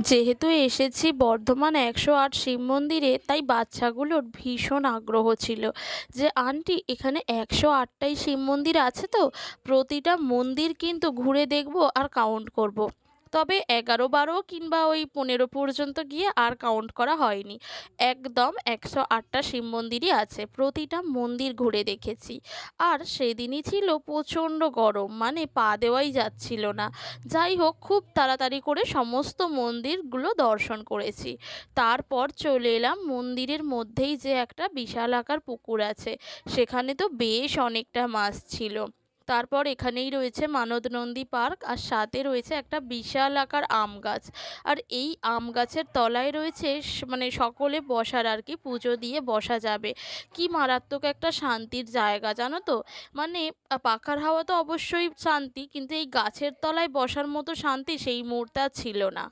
যেহেতু এসেছি বর্ধমান ১০৮ শিব মন্দিরে, তাই বাচ্চাগুলোর ভীষণ আগ্রহ ছিল যে আন্টি এখানে ১০৮টাই শিব মন্দির আছে তো, প্রতিটা মন্দির কিন্তু ঘুরে দেখব আর কাউন্ট করব। তবে ১১ ১২ কিংবা ওই ১৫ পর্যন্ত গিয়ে আর কাউন্ট করা হয়নি। একদম ১০৮টা শিব মন্দিরই আছে, প্রতিটা মন্দির ঘুরে দেখেছি। আর সেদিনই ছিল প্রচণ্ড গরম, মানে পা দেওয়াই যাচ্ছিল না। যাই হোক, খুব তাড়াতাড়ি করে সমস্ত মন্দিরগুলো দর্শন করেছি। তারপর চলে এলাম মন্দিরের মধ্যেই যে একটা বিশাল আকার পুকুর আছে, সেখানে তো বেশ অনেকটা মাছ ছিল। তারপর এখানেই রয়েছে মানদ নন্দী পার্ক, আর সাথে রয়েছে একটা বিশাল আকার আম গাছ। আর এই আম গাছের তলায় রয়েছে মানে সকলে বসার আর কি, পুজো দিয়ে বসা যাবে। কি মারাত্মক একটা শান্তির জায়গা জানো তো। মানে পাখার হাওয়া তো অবশ্যই শান্তি, কিন্তু এই গাছের তলায় বসার মতো শান্তি সেই মুহূর্তে আর ছিল না।